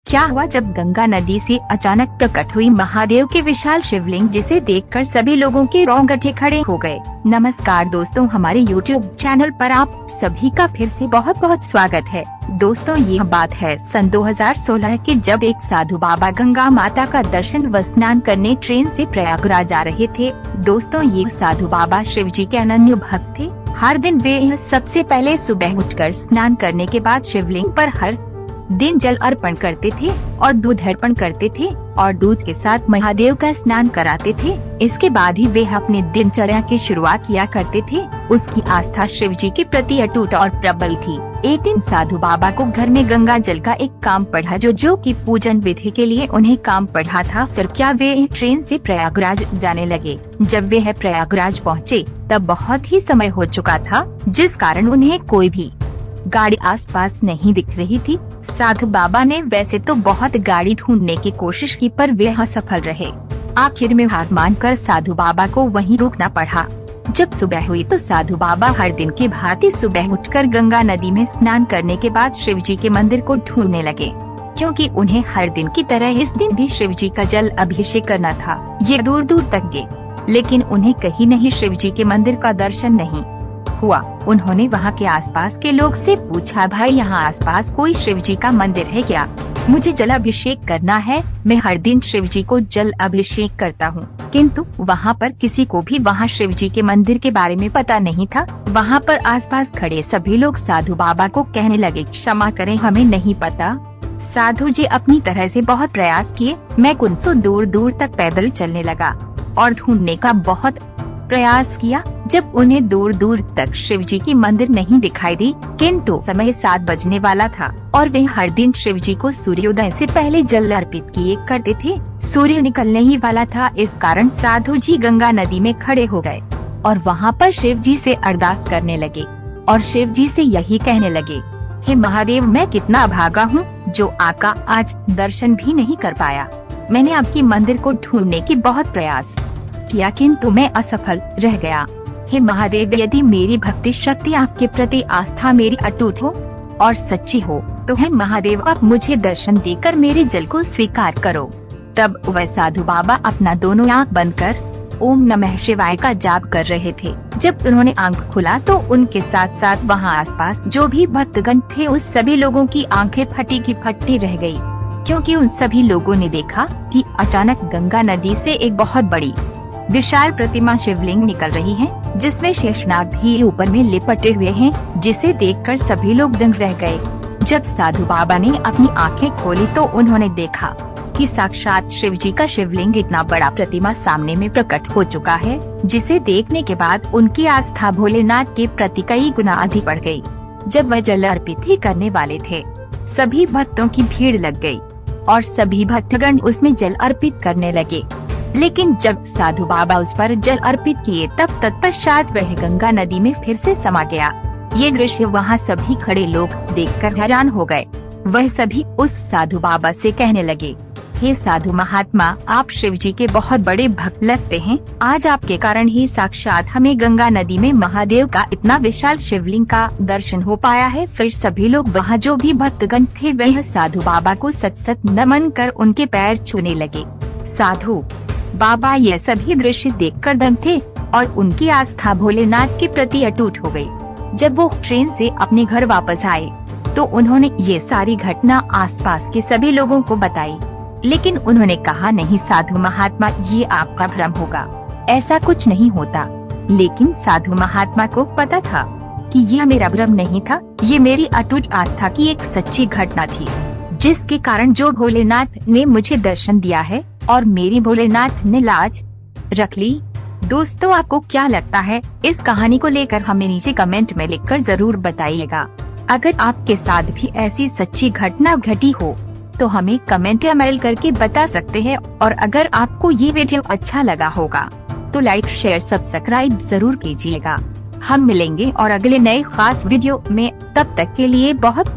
क्या हुआ जब गंगा नदी से अचानक प्रकट हुई महादेव के विशाल शिवलिंग, जिसे देखकर सभी लोगों के रोंगटे खड़े हो गए। नमस्कार दोस्तों, हमारे YouTube चैनल पर आप सभी का फिर से बहुत बहुत स्वागत है। दोस्तों, ये बात है सन 2016 की, जब एक साधु बाबा गंगा माता का दर्शन व स्नान करने ट्रेन से प्रयागराज आ रहे थे। दोस्तों, ये साधु बाबा शिव जी के अनन्य भक्त थे। हर दिन वे सबसे पहले सुबह उठकर स्नान करने के बाद शिवलिंग पर हर दिन जल अर्पण करते थे और दूध अर्पण करते थे और दूध के साथ महादेव का स्नान कराते थे। इसके बाद ही वे अपने दिनचर्या की शुरुआत किया करते थे। उसकी आस्था शिव जी के प्रति अटूट और प्रबल थी। एक दिन साधु बाबा को घर में गंगा जल का एक काम पड़ा, जो कि पूजन विधि के लिए उन्हें काम पड़ा था। फिर क्या वे ट्रेन से प्रयागराज जाने लगे। जब वे प्रयागराज पहुँचे तब बहुत ही समय हो चुका था, जिस कारण उन्हें कोई भी गाड़ी आसपास नहीं दिख रही थी। साधु बाबा ने वैसे तो बहुत गाड़ी ढूंढने की कोशिश की, पर वे असफल रहे। आखिर में हार मानकर साधु बाबा को वहीं रुकना पड़ा। जब सुबह हुई तो साधु बाबा हर दिन की भांति सुबह उठकर गंगा नदी में स्नान करने के बाद शिव जी के मंदिर को ढूंढने लगे, क्योंकि उन्हें हर दिन की तरह इस दिन भी शिव जी का जल अभिषेक करना था। ये दूर दूर तक गए, लेकिन उन्हें कहीं नहीं शिव जी के मंदिर का दर्शन नहीं हुआ। उन्होंने वहाँ के आसपास के लोग से पूछा, भाई यहाँ आसपास कोई शिव जी का मंदिर है क्या? मुझे जल अभिषेक करना है। मैं हर दिन शिव जी को जल अभिषेक करता हूँ, किंतु वहाँ पर किसी को भी वहाँ शिव जी के मंदिर के बारे में पता नहीं था। वहाँ पर आसपास खड़े सभी लोग साधु बाबा को कहने लगे, क्षमा करें, हमें नहीं पता। साधु जी अपनी तरह से बहुत प्रयास किए। मैं कुनसों दूर दूर तक पैदल चलने लगा और ढूंढने का बहुत प्रयास किया। जब उन्हें दूर दूर तक शिव जी की मंदिर नहीं दिखाई दी, किंतु समय 7 बजने वाला था और वे हर दिन शिव जी को सूर्योदय से पहले जल अर्पित किए करते थे। सूर्य निकलने ही वाला था, इस कारण साधु जी गंगा नदी में खड़े हो गए और वहाँ पर शिव जी से अरदास करने लगे और शिव जी से यही कहने लगे, हे महादेव, मैं कितना अभागा हूँ जो आपका आज दर्शन भी नहीं कर पाया। मैंने आपकी मंदिर को ढूंढने की बहुत प्रयास किया, किंतु मैं असफल रह गया। हे महादेव, यदि मेरी भक्ति शक्ति आपके प्रति आस्था मेरी अटूट हो और सच्ची हो, तो हे महादेव, आप मुझे दर्शन देकर मेरे जल को स्वीकार करो। तब वह साधु बाबा अपना दोनों आँख बंद कर ओम नमः शिवाय का जाप कर रहे थे। जब उन्होंने आंख खुला तो उनके साथ साथ वहाँ आसपास जो भी भक्तगण थे, उस सभी लोगों की आंखें फटी की फटी रह गई, क्योंकि उन सभी लोगों ने देखा कि अचानक गंगा नदी से एक बहुत बड़ी विशाल प्रतिमा शिवलिंग निकल रही है, जिसमें शेषनाग भी ऊपर में लिपटे हुए हैं, जिसे देखकर सभी लोग दंग रह गए। जब साधु बाबा ने अपनी आंखें खोली तो उन्होंने देखा कि साक्षात शिव जी का शिवलिंग इतना बड़ा प्रतिमा सामने में प्रकट हो चुका है, जिसे देखने के बाद उनकी आस्था भोलेनाथ के प्रति कई गुना अधिक बढ़ गई। जब वह जल अर्पित ही करने वाले थे, सभी भक्तों की भीड़ लग गई और सभी भक्तगण उसमें जल अर्पित करने लगे। लेकिन जब साधु बाबा उस पर जल अर्पित किए, तब तत्पश्चात वह गंगा नदी में फिर से समा गया। ये दृश्य वहाँ सभी खड़े लोग देखकर हैरान हो गए। वह सभी उस साधु बाबा से कहने लगे, हे साधु महात्मा, आप शिव जी के बहुत बड़े भक्त लगते हैं। आज आपके कारण ही साक्षात हमें गंगा नदी में महादेव का इतना विशाल शिवलिंग का दर्शन हो पाया है। फिर सभी लोग वहाँ जो भी भक्तगण थे, वह साधु बाबा को सत सत नमन कर उनके पैर छूने लगे। साधु बाबा यह सभी दृश्य देखकर दंग थे और उनकी आस्था भोलेनाथ के प्रति अटूट हो गई। जब वो ट्रेन से अपने घर वापस आए तो उन्होंने ये सारी घटना आसपास के सभी लोगों को बताई, लेकिन उन्होंने कहा, नहीं साधु महात्मा, ये आपका भ्रम होगा, ऐसा कुछ नहीं होता। लेकिन साधु महात्मा को पता था कि यह मेरा भ्रम नहीं था, ये मेरी अटूट आस्था की एक सच्ची घटना थी, जिसके कारण जो भोलेनाथ ने मुझे दर्शन दिया है और मेरी भोलेनाथ ने लाज रख ली। दोस्तों, आपको क्या लगता है इस कहानी को लेकर? हमें नीचे कमेंट में लिखकर जरूर बताइएगा। अगर आपके साथ भी ऐसी सच्ची घटना घटी हो तो हमें कमेंट या मेल करके बता सकते हैं। और अगर आपको ये वीडियो अच्छा लगा होगा तो लाइक शेयर सब्सक्राइब जरूर कीजिएगा। हम मिलेंगे और अगले नए खास वीडियो में, तब तक के लिए बहुत